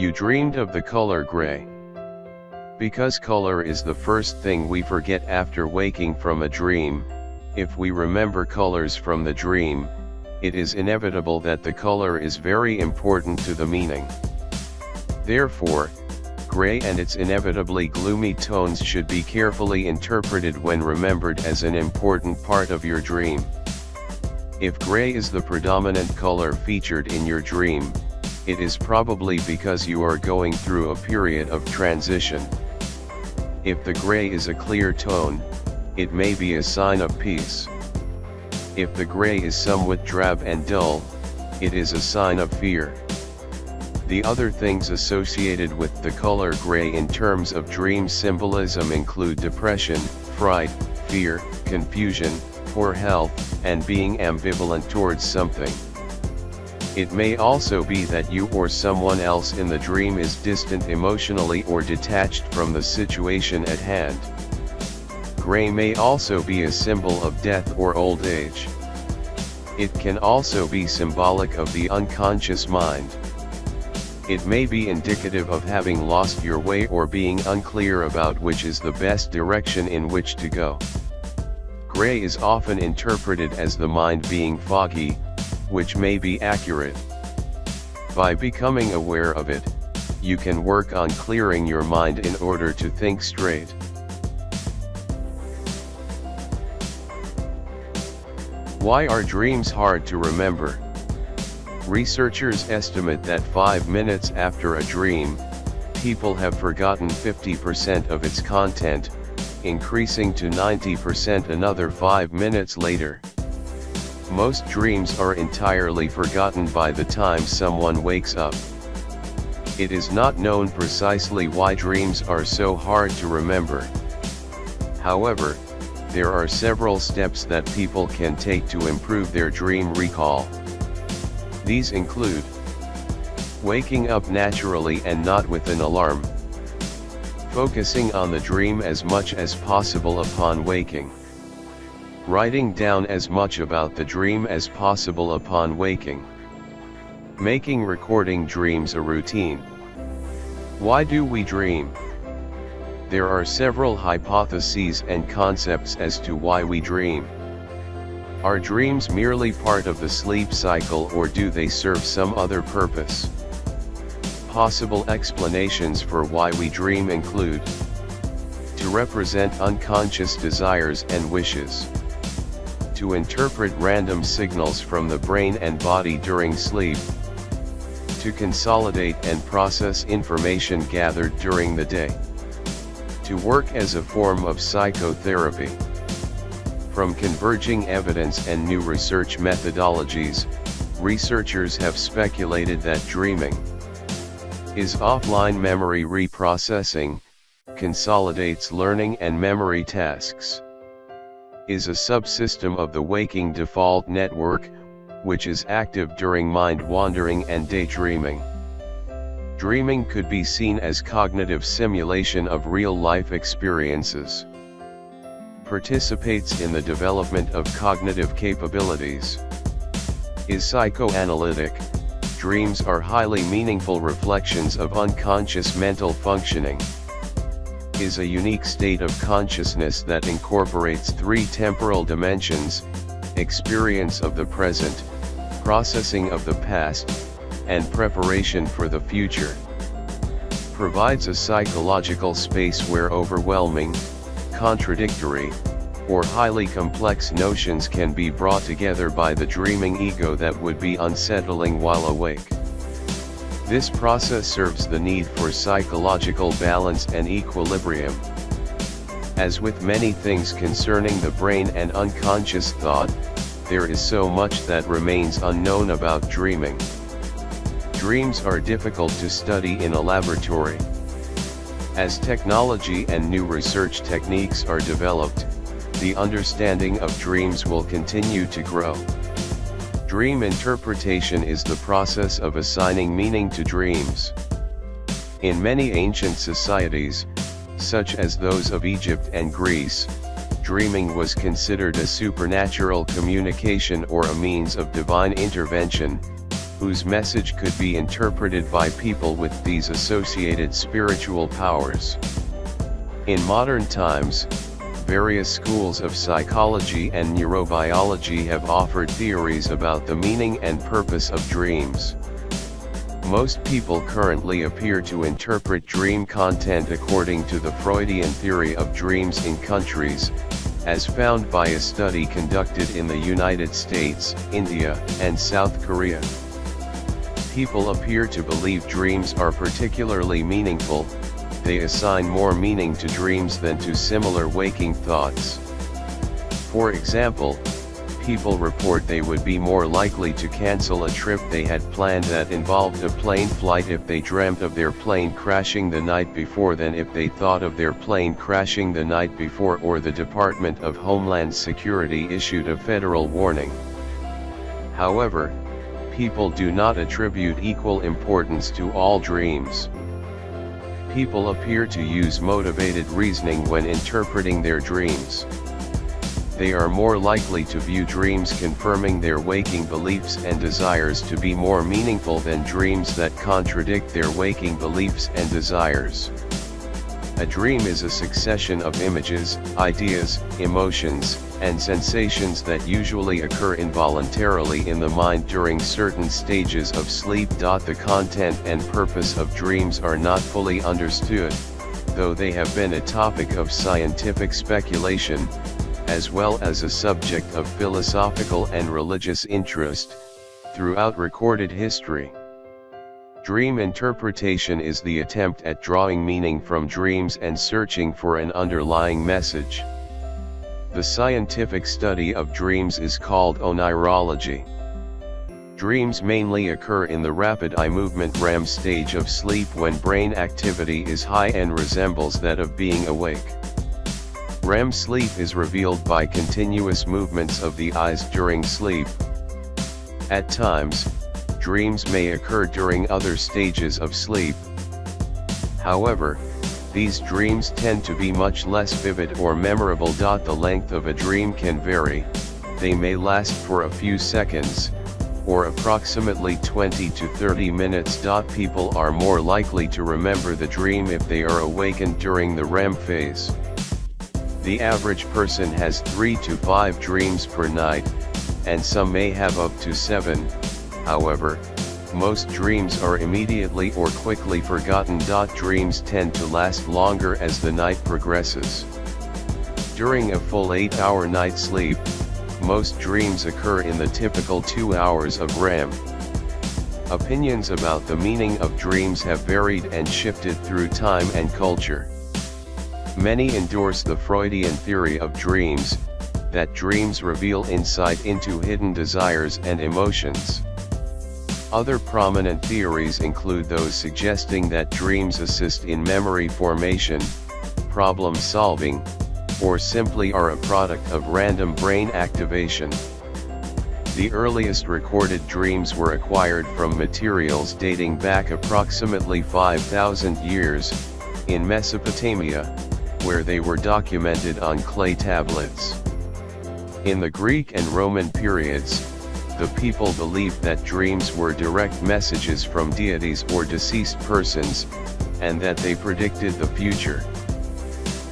You dreamed of the color gray. Because color is the first thing we forget after waking from a dream, if we remember colors from the dream, it is inevitable that the color is very important to the meaning. Therefore, gray and its inevitably gloomy tones should be carefully interpreted when remembered as an important part of your dream. If gray is the predominant color featured in your dream, it is probably because you are going through a period of transition. If the gray is a clear tone, it may be a sign of peace. If the gray is somewhat drab and dull, it is a sign of fear. The other things associated with the color gray in terms of dream symbolism include depression, fright, fear, confusion, poor health, and being ambivalent towards something. It may also be that you or someone else in the dream is distant emotionally or detached from the situation at hand. Gray may also be a symbol of death or old age. It can also be symbolic of the unconscious mind. It may be indicative of having lost your way or being unclear about which is the best direction in which to go. Gray is often interpreted as the mind being foggy, which may be accurate. By becoming aware of it, you can work on clearing your mind in order to think straight. Why are dreams hard to remember? Researchers estimate that 5 minutes after a dream, people have forgotten 50% of its content, increasing to 90% another 5 minutes later. Most dreams are entirely forgotten by the time someone wakes up. It is not known precisely why dreams are so hard to remember. However, there are several steps that people can take to improve their dream recall. These include waking up naturally and not with an alarm, focusing on the dream as much as possible upon waking, writing down as much about the dream as possible upon waking, making recording dreams a routine. Why do we dream? There are several hypotheses and concepts as to why we dream. Are dreams merely part of the sleep cycle, or do they serve some other purpose? Possible explanations for why we dream include: to represent unconscious desires and wishes, to interpret random signals from the brain and body during sleep, to consolidate and process information gathered during the day, to work as a form of psychotherapy. From converging evidence and new research methodologies, researchers have speculated that dreaming is offline memory reprocessing, consolidates learning and memory tasks, is a subsystem of the waking default network, which is active during mind wandering and daydreaming. Dreaming could be seen as cognitive simulation of real-life experiences. Participates in the development of cognitive capabilities. Is psychoanalytic. Dreams are highly meaningful reflections of unconscious mental functioning. Is a unique state of consciousness that incorporates 3 temporal dimensions: experience of the present, processing of the past, and preparation for the future. Provides a psychological space where overwhelming, contradictory, or highly complex notions can be brought together by the dreaming ego that would be unsettling while awake. This process serves the need for psychological balance and equilibrium. As with many things concerning the brain and unconscious thought, there is so much that remains unknown about dreaming. Dreams are difficult to study in a laboratory. As technology and new research techniques are developed, the understanding of dreams will continue to grow. Dream interpretation is the process of assigning meaning to dreams. In many ancient societies, such as those of Egypt and Greece, dreaming was considered a supernatural communication or a means of divine intervention, whose message could be interpreted by people with these associated spiritual powers. In modern times, various schools of psychology and neurobiology have offered theories about the meaning and purpose of dreams. Most people currently appear to interpret dream content according to the Freudian theory of dreams in countries, as found by a study conducted in the United States, India, and South Korea. People appear to believe dreams are particularly meaningful. They assign more meaning to dreams than to similar waking thoughts. For example, people report they would be more likely to cancel a trip they had planned that involved a plane flight if they dreamt of their plane crashing the night before than if they thought of their plane crashing the night before, or the Department of Homeland Security issued a federal warning. However, people do not attribute equal importance to all dreams. People appear to use motivated reasoning when interpreting their dreams. They are more likely to view dreams confirming their waking beliefs and desires to be more meaningful than dreams that contradict their waking beliefs and desires. A dream is a succession of images, ideas, emotions, and sensations that usually occur involuntarily in the mind during certain stages of sleep. The content and purpose of dreams are not fully understood, though they have been a topic of scientific speculation, as well as a subject of philosophical and religious interest, throughout recorded history. Dream interpretation is the attempt at drawing meaning from dreams and searching for an underlying message. The scientific study of dreams is called onirology. Dreams mainly occur in the rapid eye movement REM stage of sleep, when brain activity is high and resembles that of being awake. REM sleep is revealed by continuous movements of the eyes during sleep. At times, dreams may occur during other stages of sleep. However, these dreams tend to be much less vivid or memorable. The length of a dream can vary. They may last for a few seconds, or approximately 20 to 30 minutes. People are more likely to remember the dream if they are awakened during the REM phase. The average person has 3 to 5 dreams per night, and some may have up to 7. However, most dreams are immediately or quickly forgotten. Dreams tend to last longer as the night progresses. During a full 8-hour night sleep, most dreams occur in the typical 2 hours of REM. Opinions about the meaning of dreams have varied and shifted through time and culture. Many endorse the Freudian theory of dreams, that dreams reveal insight into hidden desires and emotions. Other prominent theories include those suggesting that dreams assist in memory formation, problem solving, or simply are a product of random brain activation. The earliest recorded dreams were acquired from materials dating back approximately 5,000 years, in Mesopotamia, where they were documented on clay tablets. In the Greek and Roman periods, the people believed that dreams were direct messages from deities or deceased persons, and that they predicted the future.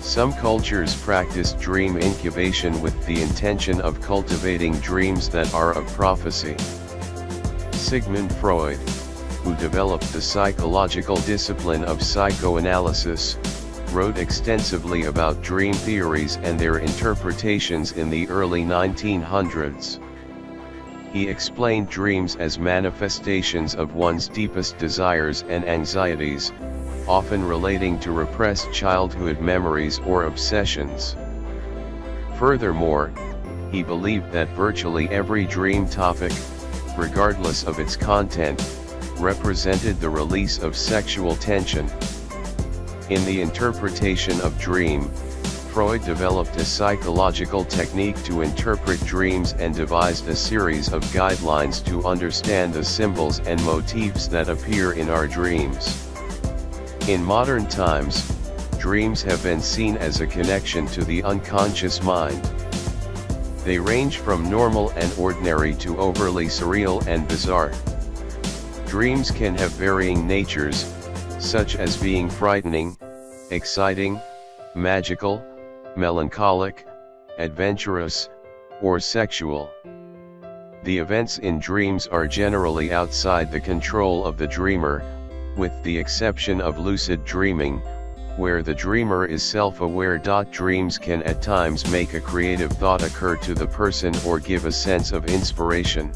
Some cultures practiced dream incubation with the intention of cultivating dreams that are of prophecy. Sigmund Freud, who developed the psychological discipline of psychoanalysis, wrote extensively about dream theories and their interpretations in the early 1900s. He explained dreams as manifestations of one's deepest desires and anxieties, often relating to repressed childhood memories or obsessions. Furthermore, he believed that virtually every dream topic, regardless of its content, represented the release of sexual tension. In the interpretation of dream, Freud developed a psychological technique to interpret dreams and devised a series of guidelines to understand the symbols and motifs that appear in our dreams. In modern times, dreams have been seen as a connection to the unconscious mind. They range from normal and ordinary to overly surreal and bizarre. Dreams can have varying natures, such as being frightening, exciting, magical, melancholic, adventurous, or sexual. The events in dreams are generally outside the control of the dreamer, with the exception of lucid dreaming, where the dreamer is self-aware. Dreams can at times make a creative thought occur to the person or give a sense of inspiration.